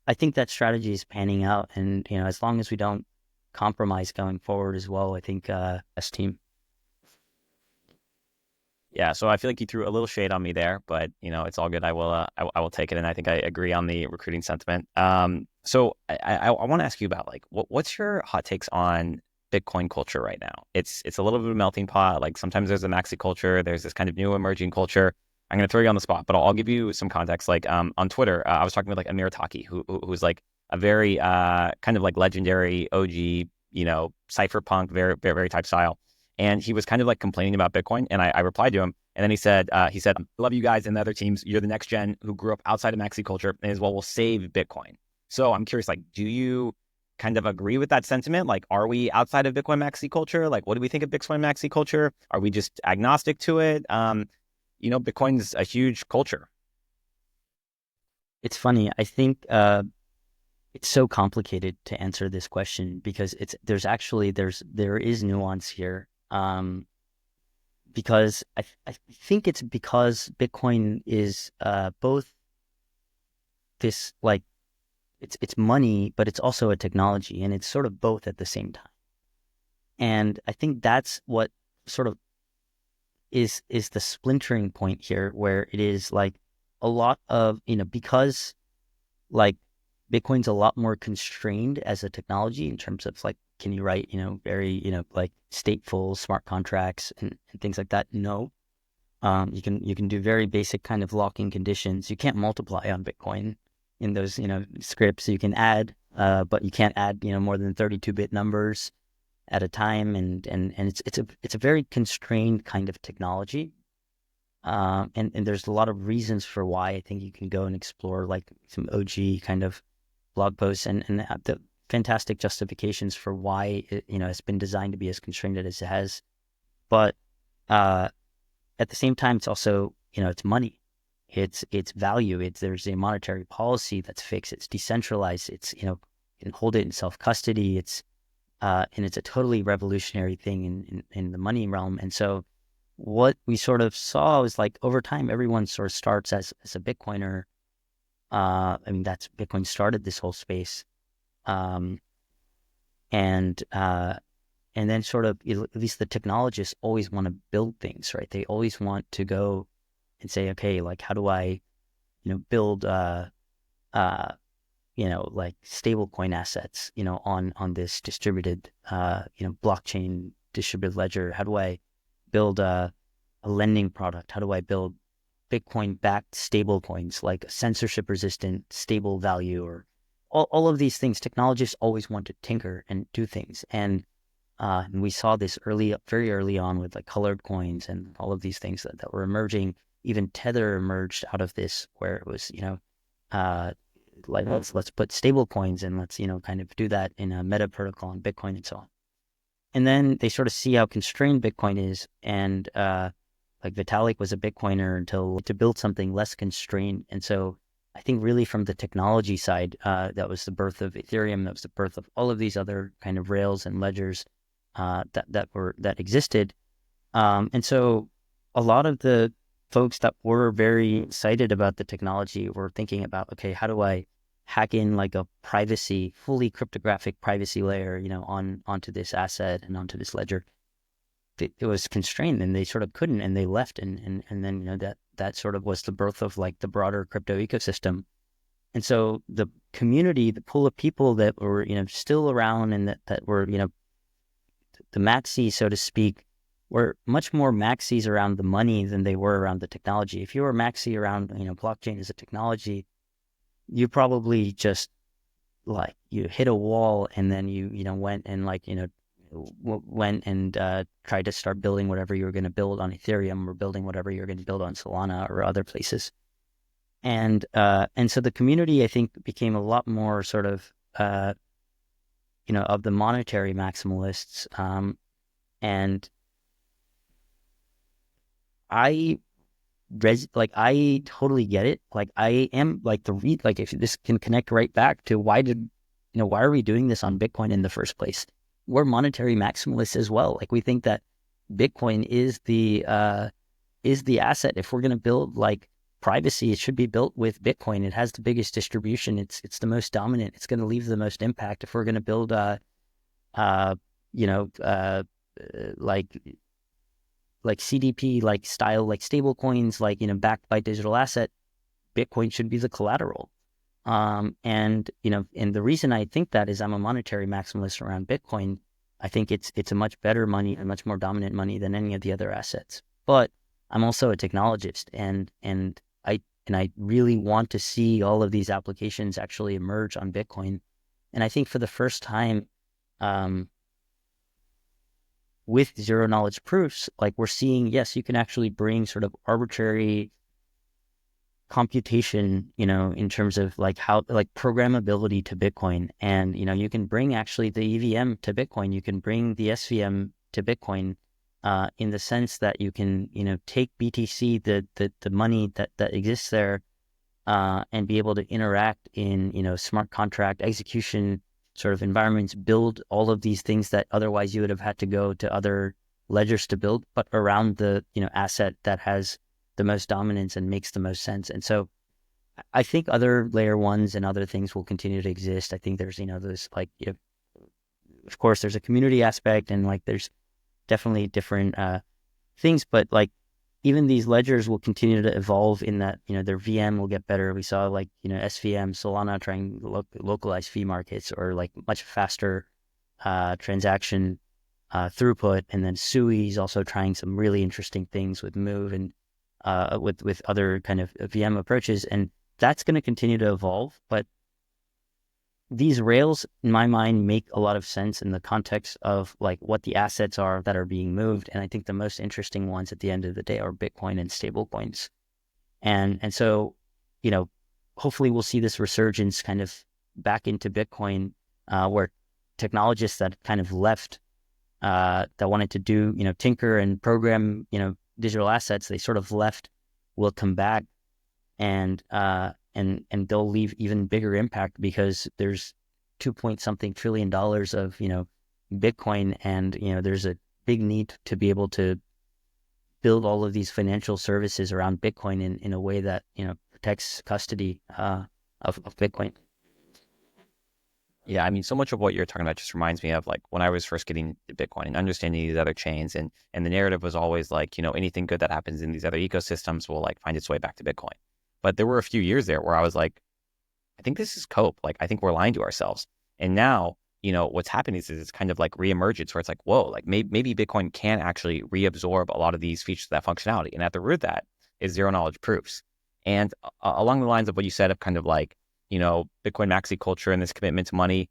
I think that strategy is panning out, and as long as we don't compromise going forward as well, I think best team. Yeah, so I feel like you threw a little shade on me there, but it's all good. I will take it, and I think I agree on the recruiting sentiment. So I want to ask you about like what's your hot takes on Bitcoin culture right now? It's a little bit of a melting pot. Like sometimes there's a maxi culture, there's this kind of new emerging culture. I'm going to throw you on the spot, but I'll give you some context. Like on Twitter, I was talking with like Amir Taki, who's like a very kind of like legendary OG, cypherpunk, very very, very type style. And he was kind of like complaining about Bitcoin. And I replied to him. And then he said, I love you guys and the other teams. You're the next gen who grew up outside of maxi culture and as well will save Bitcoin. So I'm curious, like, do you kind of agree with that sentiment? Like, are we outside of Bitcoin maxi culture? Like, what do we think of Bitcoin maxi culture? Are we just agnostic to it? Bitcoin's a huge culture. It's funny. I think it's so complicated to answer this question because there is nuance here. Because I think it's because Bitcoin is both this like it's money, but it's also a technology, and it's sort of both at the same time. And I think that's what sort of is the splintering point here, where it is like a lot of because like Bitcoin's a lot more constrained as a technology in terms of like, can you write, very, like stateful smart contracts and things like that? No. You can do very basic kind of locking conditions. You can't multiply on Bitcoin in those, scripts. You can add, but you can't add, more than 32-bit numbers at a time. And it's a very constrained kind of technology. And there's a lot of reasons for why I think you can go and explore like some OG kind of blog posts and the fantastic justifications for why it, it's been designed to be as constrained as it has. But at the same time, it's also, it's money, it's value. There's a monetary policy that's fixed. It's decentralized. It's, you can hold it in self custody. And it's a totally revolutionary thing in the money realm. And so what we sort of saw was like over time, everyone sort of starts as a Bitcoiner. That's Bitcoin started this whole space. And then sort of, at least the technologists always want to build things, right? They always want to go and say, okay, like how do I, build, like stable coin assets, on this distributed, blockchain distributed ledger? How do I build a lending product? How do I build Bitcoin-backed stable coins, like censorship-resistant stable value, or all of these things? Technologists always want to tinker and do things. And we saw this very early on with like colored coins and all of these things that were emerging. Even Tether emerged out of this, where it was, like let's put stable coins and let's, kind of do that in a meta protocol on Bitcoin and so on. And then they sort of see how constrained Bitcoin is. And like Vitalik was a Bitcoiner until to build something less constrained. And so I think really from the technology side, that was the birth of Ethereum. That was the birth of all of these other kind of rails and ledgers that existed. And so a lot of the folks that were very excited about the technology were thinking about, okay, how do I hack in like a fully cryptographic privacy layer, onto this asset and onto this ledger? It was constrained, and they sort of couldn't, and they left, and then that sort of was the birth of like the broader crypto ecosystem. And so the community, the pool of people that were still around and that were the maxis, so to speak, were much more maxis around the money than they were around the technology. If you were maxi around blockchain as a technology, you probably just like you hit a wall, and then you went and like went and tried to start building whatever you were going to build on Ethereum, or building whatever you're going to build on Solana or other places. And so the community, I think, became a lot more sort of of the monetary maximalists. And I I totally get it. Like I am like like if this can connect right back to why are we doing this on Bitcoin in the first place? We're monetary maximalists as well. Like we think that Bitcoin is the asset. If we're going to build like privacy, it should be built with Bitcoin. It has the biggest distribution. It's the most dominant. It's going to leave the most impact. If we're going to build uh you know like CDP like style like stable coins like backed by digital asset, Bitcoin should be the collateral. And the reason I think that is I'm a monetary maximalist around Bitcoin. I think it's a much better money, a much more dominant money than any of the other assets. But I'm also a technologist, and I really want to see all of these applications actually emerge on Bitcoin. And I think for the first time, um, with zero knowledge proofs, like we're seeing, yes, you can actually bring sort of arbitrary computation, in terms of like how like programmability to Bitcoin. And, you can bring actually the EVM to Bitcoin. You can bring the SVM to Bitcoin, in the sense that you can, take BTC, the money that exists there, and be able to interact in, smart contract execution sort of environments, build all of these things that otherwise you would have had to go to other ledgers to build, but around the, asset that has the most dominance and makes the most sense. And so I think other layer ones and other things will continue to exist. I think there's, those like, of course there's a community aspect, and like there's definitely different things, but like even these ledgers will continue to evolve in that, their VM will get better. We saw like, SVM, Solana trying localized fee markets, or like much faster transaction throughput. And then Sui is also trying some really interesting things with Move and with other kind of VM approaches. And that's going to continue to evolve. But these rails, in my mind, make a lot of sense in the context of like what the assets are that are being moved. And I think the most interesting ones at the end of the day are Bitcoin and stable coins. And so, hopefully we'll see this resurgence kind of back into Bitcoin, where technologists that kind of left, that wanted to do, tinker and program, digital assets, they sort of left, will come back, and they'll leave even bigger impact, because there's 2 point something trillion dollars of, Bitcoin. And, there's a big need to be able to build all of these financial services around Bitcoin in a way that, protects custody of Bitcoin. Yeah, I mean, so much of what you're talking about just reminds me of like when I was first getting to Bitcoin and understanding these other chains, and the narrative was always like, anything good that happens in these other ecosystems will like find its way back to Bitcoin. But there were a few years there where I was like, I think this is cope. Like, I think we're lying to ourselves. And now, what's happening is it's kind of like reemergence, where it's like, whoa, like maybe Bitcoin can actually reabsorb a lot of these features of that functionality. And at the root of that is zero knowledge proofs. And along the lines of what you said of kind of like, Bitcoin maxi culture and this commitment to money,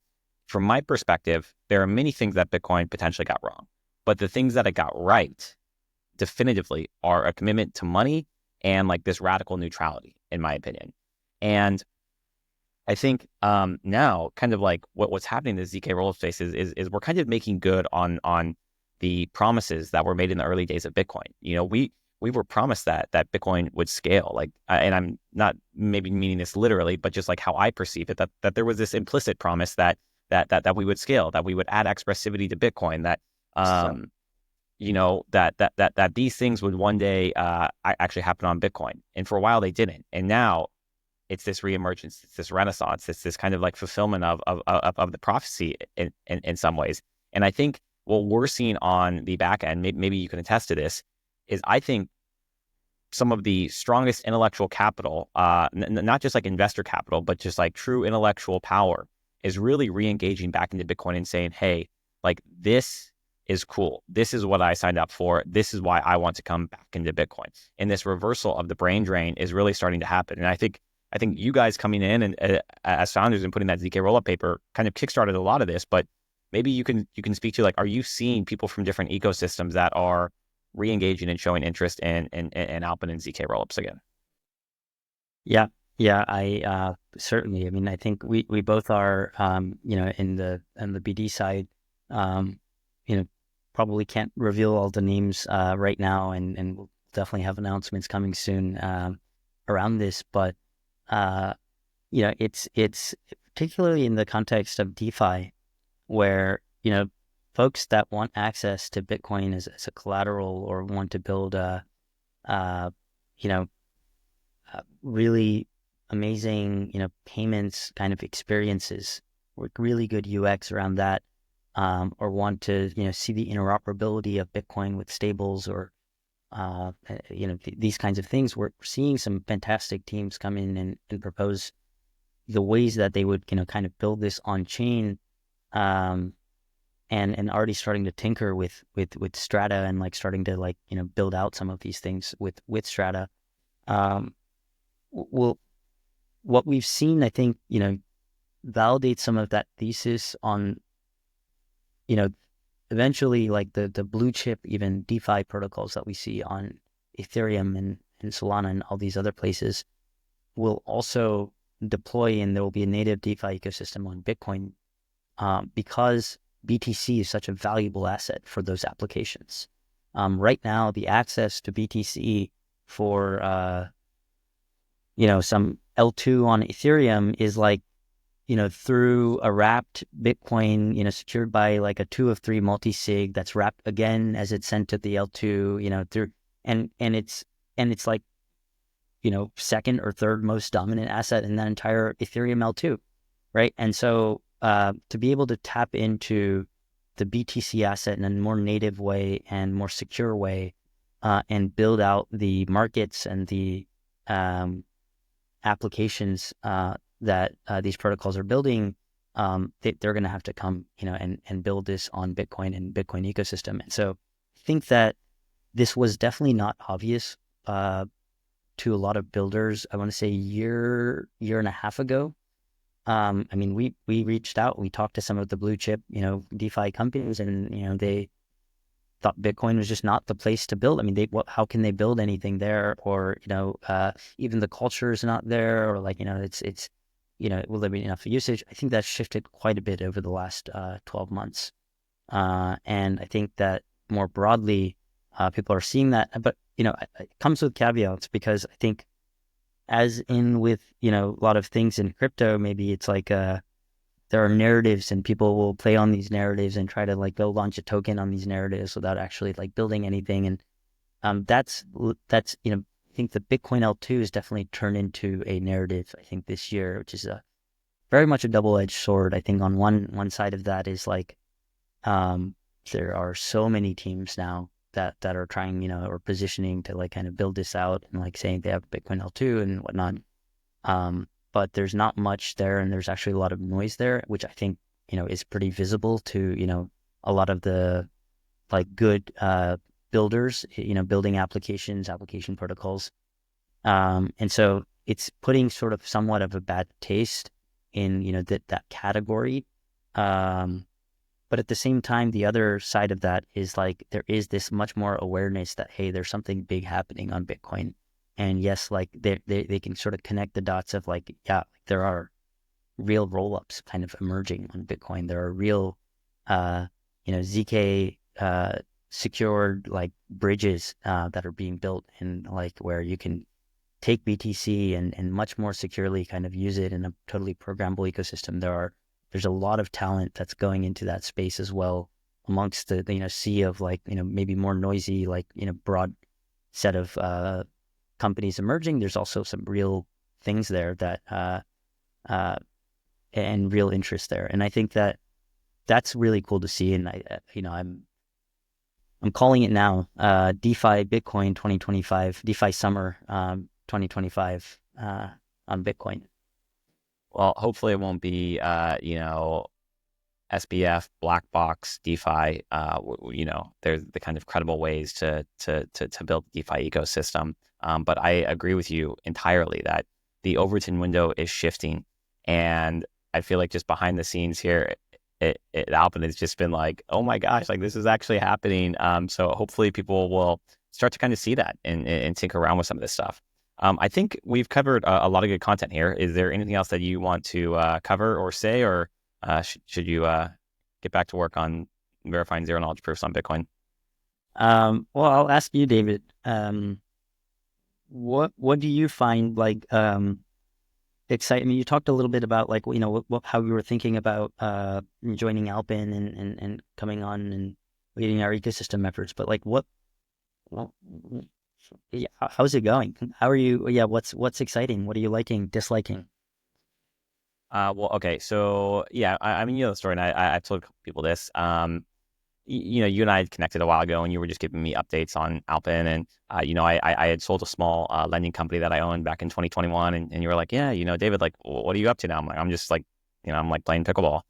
from my perspective, there are many things that Bitcoin potentially got wrong. But the things that it got right definitively are a commitment to money and like this radical neutrality, in my opinion. And I think now kind of like what's happening in the ZK rollup space is we're kind of making good on the promises that were made in the early days of Bitcoin. We were promised that Bitcoin would scale, like, and I'm not maybe meaning this literally, but just like how I perceive it, that there was this implicit promise that we would scale, that we would add expressivity to Bitcoin, that So, that these things would one day actually happen on Bitcoin. And for a while they didn't. And now it's this reemergence, it's this renaissance, it's this kind of like fulfillment of the prophecy in some ways. And I think what we're seeing on the back end, maybe you can attest to this, is I think some of the strongest intellectual capital, not just like investor capital, but just like true intellectual power, is really re-engaging back into Bitcoin and saying, hey, like this is cool. This is what I signed up for. This is why I want to come back into Bitcoin. And this reversal of the brain drain is really starting to happen. And I think you guys coming in and as founders and putting that ZK rollup paper kind of kickstarted a lot of this. But maybe you can speak to, like, are you seeing people from different ecosystems that are re-engaging and showing interest in Alpen and ZK rollups again? yeah. Yeah, I certainly. I mean, I think we both are, in the BD side, um, you know, probably can't reveal all the names right now, and we'll definitely have announcements coming soon around this. But uh, it's particularly in the context of DeFi, where folks that want access to Bitcoin as a collateral or want to build uh, you know really amazing, payments kind of experiences with really good UX around that, or want to, see the interoperability of Bitcoin with stables or, these kinds of things. We're seeing some fantastic teams come in and propose the ways that they would, kind of build this on chain, um, and already starting to tinker with Strata and like starting to like, build out some of these things with Strata. Um, will what we've seen, I think, validates some of that thesis on, you know, eventually like the blue chip, even DeFi protocols that we see on Ethereum and Solana and all these other places will also deploy, and there will be a native DeFi ecosystem on Bitcoin, because BTC is such a valuable asset for those applications. Right now, the access to BTC for, some L2 on Ethereum is like, through a wrapped Bitcoin, secured by like a 2 of 3 multi-sig that's wrapped again as it's sent to the L2, through, and it's like, second or third most dominant asset in that entire Ethereum L2, right? And so to be able to tap into the BTC asset in a more native way and more secure way, and build out the markets and the applications that these protocols are building, they're going to have to come, and build this on Bitcoin and Bitcoin ecosystem. And so I think that this was definitely not obvious to a lot of builders. I want to say year and a half ago. I mean, we reached out, we talked to some of the blue chip, DeFi companies, and they thought Bitcoin was just not the place to build. I mean, how can they build anything there? Or, even the culture is not there, or like, will there be enough usage? I think that's shifted quite a bit over the last 12 months. And I think that more broadly, people are seeing that, but, it comes with caveats, because I think, as in with, a lot of things in crypto, maybe it's like, there are narratives, and people will play on these narratives and try to like go launch a token on these narratives without actually like building anything. And that's I think the Bitcoin L2 has definitely turned into a narrative, I think, this year, which is a very much a double-edged sword. I think on one side of that is like, um, there are so many teams now that are trying, or positioning to like kind of build this out and like saying they have Bitcoin L2 and whatnot. But there's not much there, and there's actually a lot of noise there, which I think, is pretty visible to, a lot of the like good builders, building application protocols. And so it's putting sort of somewhat of a bad taste in, that category. But at the same time, the other side of that is like, there is this much more awareness that, hey, there's something big happening on Bitcoin. And yes, like they can sort of connect the dots of like, yeah, there are real roll-ups kind of emerging on Bitcoin. There are real, ZK secured like bridges that are being built, and like where you can take BTC and much more securely kind of use it in a totally programmable ecosystem. There's a lot of talent that's going into that space as well, amongst the sea of like, maybe more noisy, like, broad set of companies emerging. There's also some real things there that uh, and real interest there, and I think that that's really cool to see. And I'm calling it now, DeFi Bitcoin 2025, DeFi Summer 2025 on Bitcoin. Well, hopefully it won't be, SBF, black box, DeFi. There's the kind of credible ways to build the DeFi ecosystem. But I agree with you entirely that the Overton window is shifting, and I feel like just behind the scenes here, Alpen has just been like, oh my gosh, like this is actually happening. So hopefully people will start to kind of see that and tinker around with some of this stuff. I think we've covered a lot of good content here. Is there anything else that you want to cover or say, or should you get back to work on verifying zero knowledge proofs on Bitcoin? Well, I'll ask you, David. What do you find like exciting? I mean, you talked a little bit about like how you were thinking about joining Alpen and coming on and leading our ecosystem efforts, but like what yeah, how's it going? How are you? Yeah, what's exciting? What are you liking, disliking? Well, okay, so yeah, I mean, you know the story, and I've told a couple people this. You and I had connected a while ago, and you were just giving me updates on Alpen, and I had sold a small lending company that I owned back in 2021, and you were like, yeah, David, like, what are you up to now? I'm like, I'm just like, I'm like playing pickleball,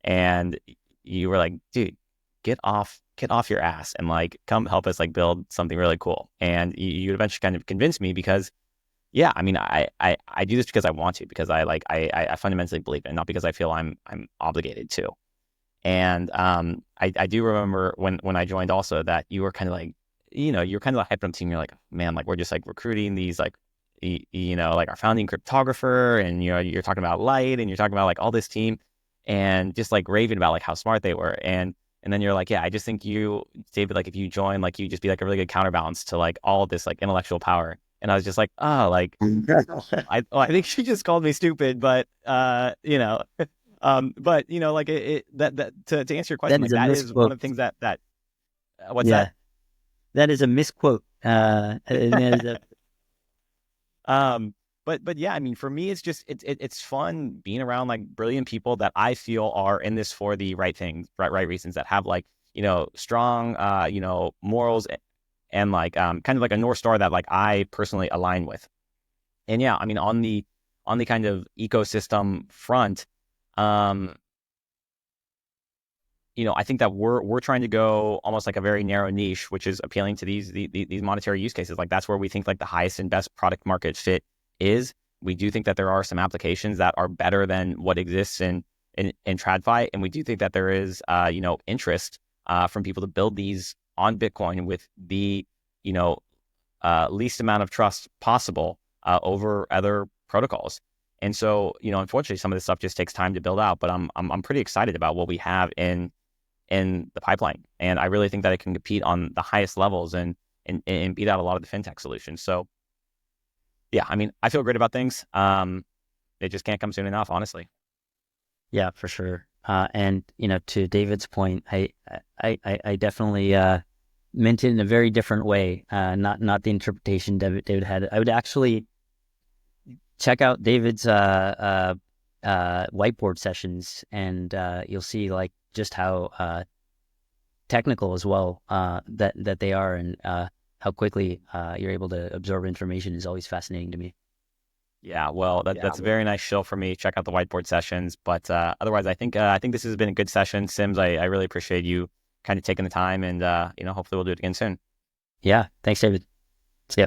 and you were like, dude, get off your ass, and like come help us like build something really cool. And you eventually kind of convinced me because yeah, I mean, I do this because I want to, because I fundamentally believe it, not because I feel I'm obligated to. And I do remember when I joined also that you were kind of like, you're kind of like hyped on the team. You're like, man, like we're just like recruiting these like, like our founding cryptographer, and you're talking about Light, and you're talking about like all this team, and just like raving about like how smart they were, and then you're like, yeah, I just think you, David, like if you join, like you just be like a really good counterbalance to like all this like intellectual power. And I was just like, oh, like I think she just called me stupid, but but like that to answer your question, That is like a that is one misquote. of the things that what's that? Yeah, that is a misquote. And that is Um, but yeah, I mean, for me, it's just it's fun being around like brilliant people that I feel are in this for the right things, right reasons, that have like strong morals, and like kind of like a North Star that like I personally align with. And yeah, I mean, on the kind of ecosystem front, um, I think that we're trying to go almost like a very narrow niche, which is appealing to these monetary use cases. Like that's where we think like the highest and best product market fit is. We do think that there are some applications that are better than what exists in TradFi, and we do think that there is interest from people to build these on Bitcoin with the you know least amount of trust possible over other protocols. And so, unfortunately, some of this stuff just takes time to build out. But I'm pretty excited about what we have in the pipeline, and I really think that it can compete on the highest levels and beat out a lot of the fintech solutions. So, yeah, I mean, I feel great about things. It just can't come soon enough, honestly. yeah, for sure. And to David's point, I definitely meant it in a very different way. Not the interpretation David had. I would actually check out David's whiteboard sessions, and you'll see like just how technical as well that they are, and how quickly you're able to absorb information is always fascinating to me. Yeah, well, that's a very nice shill for me. Check out the whiteboard sessions. But otherwise, I think this has been a good session, Sims. I really appreciate you kind of taking the time, and hopefully we'll do it again soon. Yeah, thanks, David. See ya.